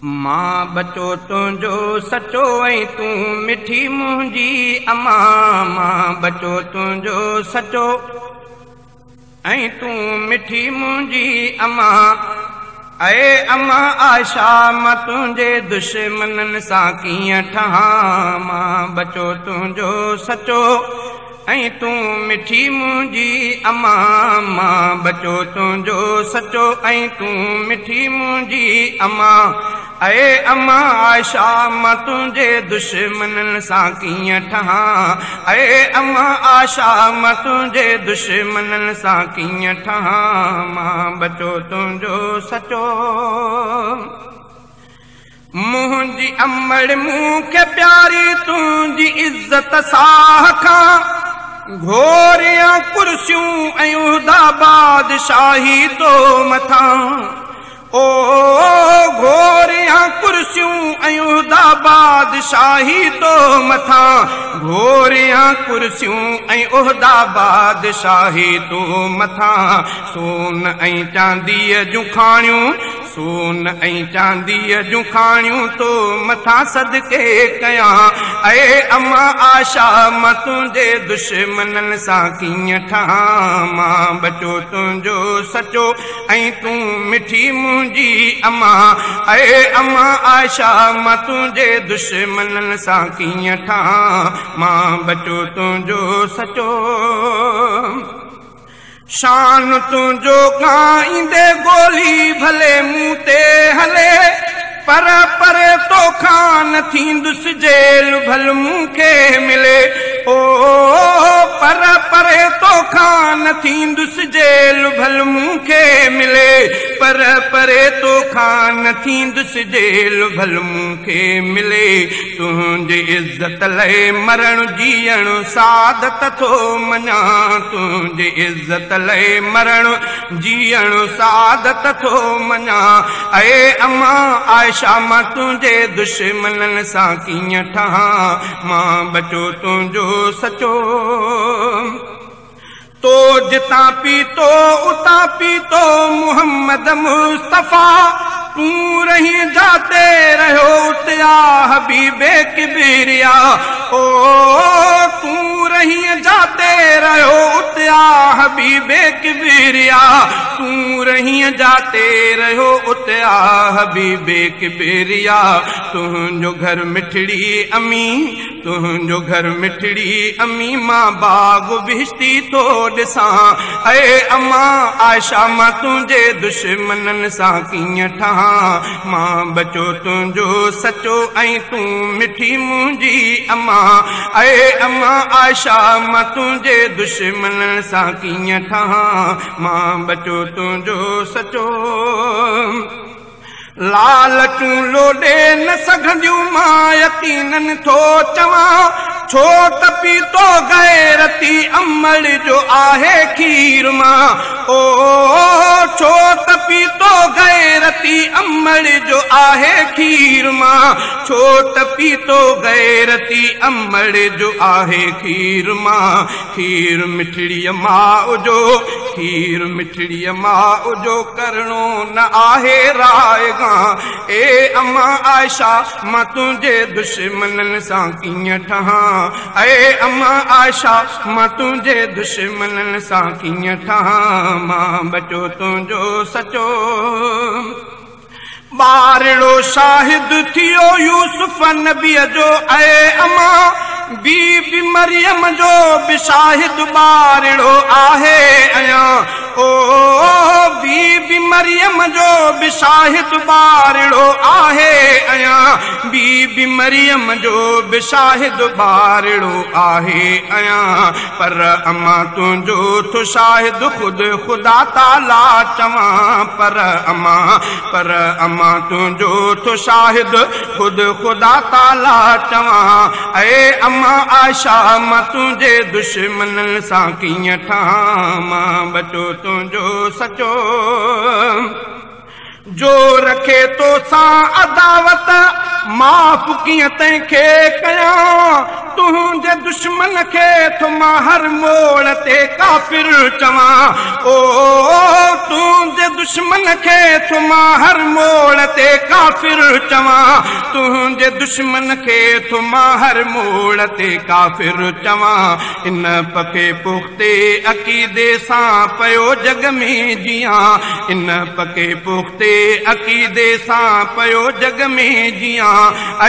मां बचो तुंहिंजो सचो ऐं तूं मिठी मुंहिंजी अम्मा। मां बचो तुंहिंजो सचो ऐं तूं मिठी मुंहिंजी अम्मा। ऐ अम्मा आशा मां तुंहिंजे दुश्मननि सां कीअं ठहां। मां बचो तुंहिंजो सचो ऐं तूं मिठी मुंहिंजी अम्मा। मां बचो तुंहिंजो सचो ऐं तूं मिठी मुंहिंजी अम्मा। ऐ अम्मा आशा मां तुंहिंजे दुश्मननि सां कीअं ठहां। ऐ अम्मा आशा मां तुंहिंजे दुश्मननि सां कीअं ठहां। मां बचो तुंहिंजो सचो। मुंहिंजी अमड़ मूंखे प्यारी तुंहिंजी इज़त साह खां। घोरियां कुर्सियूं ऐं उहिदा बादशाही तो मथां। ओ घोरियां कुर्सियूं ऐं उहिदा बादशाही तो मथां। घोरियां कुर्सियूं ऐं उहिदा बादशाही तो मथां। सोन ऐं चांदीअ जूं खाणियूं सोन ऐं चांदीअ जूं खाणियूं तो मथां सदके कयां। ऐ अम्मा आशा मां तुंहिंजे दुश्मननि सां कीअं ठहां। मां बचो तुंहिंजो सचो ऐं तूं मिठी मुंहिंजी अम्मा। ऐ अम्मा आशा मां तुंहिंजे दुश्मननि सां कीअं ठहां। मां बचो तुंहिंजो सचो। शान तुंहिंजो गाईंदे गोली भले मूं ते हले। पर परे तोखां न थींदुसि जेल भल मूंखे मिले। ओ पर परे तोखां न थींदुसि जेल भल मूंखे मिले। पर परे तोखां न थींदुसि जेल भल मूंखे मिले। तुंहिंजी इज़त लाइ मरण जीअण सादत थो मञा। तुंहिंजी इज़त लाइ मरण जीअण सादत थो मञा। ऐ अम्मा आशा मां तुंहिंजे दुश्मननि सां कीअं ठहां। मां बचो तुंहिंजो सचो। तो जितां पीतो उतां पीतो मोहम्मद मुस्तफ़ा। तूं रही जाते रहियो उतिया हबीबे किबरिया। ओ तूं रही जाते रहियो उतिया हबीबे किबरिया। तूं रही जाते रहियो उतिया हबीबे किबरिया। तुंहिंजो घर मिठड़ी अमी तुंहिंजो घर मिठड़ी अमी। मां बाग बिश्ती तो ॾिसां। ऐ अम्मा आशा मां तुंहिंजे दुश्मननि सां कीअं ठहां। मां बचो तुंहिंजो सचो ऐं तूं मिठी मुंहिंजी अम्मा। ऐ अम्मा आशा मां तुंहिंजे दुश्मननि सां कीअं ठहां। मां बचो तुंहिंजो सचो। लालचूं लोॾे न सघंदियूं मां यकीननि थो चवां। छो त पीतो गैरती अमड़ जो आहे खीर मां। ओ छो त पीतो गैरती अमड़ जो आहे खीर मां। छो त पीतो गैरती अमड़ जो आहे खीर मां। खीर मिठड़ीअ माउ जो खीर मिठड़ीअ माउ जो करणो न आहे रायगा। ए अम्मा आशा मां तुंहिंजे दुश्मननि सां कीअं ठहां। ऐ अम्मा आशा मां तुंहिंजे दुश्मननि सां कीअं ठहां। मां बचो तुंहिंजो सचो। ॿारड़ो शाहिद थियो यूसुफ नबीअ जो। ऐ अम्मा बीबी मरियम जो बि शाहिद ॿारड़ो आहे अयां। ओ बीबी मरियम जो बि शाहिद ॿारड़ो आहे अयां। बीबी मरियम जो बि शाहिद ॿारड़ो आहे अयां। पर अम्मा तुंहिंजो थो शाहिद ख़ुदि ख़ुदा ताला चवां। पर अम्मा तुंहिंजो थो शाहिद ख़ुदि ख़ुदा ताला चवां। ऐ अम्मा आशा मां तुंहिंजे दुश्मननि सां कीअं ठहां। मां बचो तुंहिंजो सचो। जो रखे तो सां अदावत माफ़ कीअं तंहिंखे कयां तुंहिंजे दुश्मन खे थो मां हर मोड़ ते काफ़िर चवां ओ तुंहिंजे दुश्मन खे थो मां हर मोड़ ते काफ़िर चवां तुंहिंजे दुश्मन खे थो मां हर मोड़ ते काफ़िर चवां इन पके पुख़्ते अक़ीदे सां पियो जग में जियां इन पके पुख़्ते अक़ीदे सां पियो जग में जियां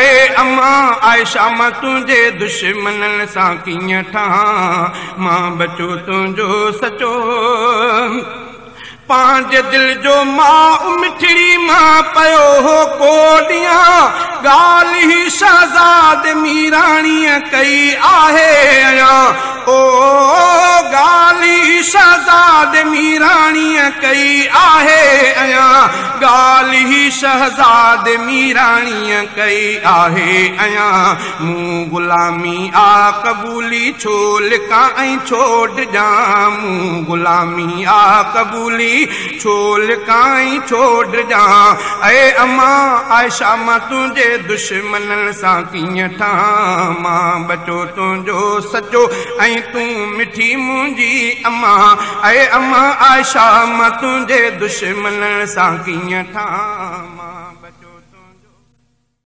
ऐ अम्मा आयशा मां तुंहिंजे दुश्मननि सां कीअं ठहां मां बचो तुंहिंजो सचो पंहिंजे दिलि जो मां मिठड़ी मां पियो हो कोॾियां ॻाल्हि ही शहज़ाद मीराणीअ कई आहे अयां ओ ॻाल्हि शहज़ाद मीराणीअ कई आहे अयां ॻाल्हि ही शहज़ाद मीराणीअ कई आहे अयां मूं ग़ुलामी आ क़बूली छो लिकां ऐं छो ॾिजां मूं ग़ुलामी आ क़बूली छो लिकां ऐं छो ॾिजां ऐ अम्मा आयशा मां तुंहिंजे दुश्मननि सां कीअं ठहां मां बचो तुंहिंजो सचो ऐं तूं मिठी मुंहिंजी अम्मा ऐ अम्मा आयशा मां तुंहिंजे दुश्मननि सां कीअं ठहां मां बचो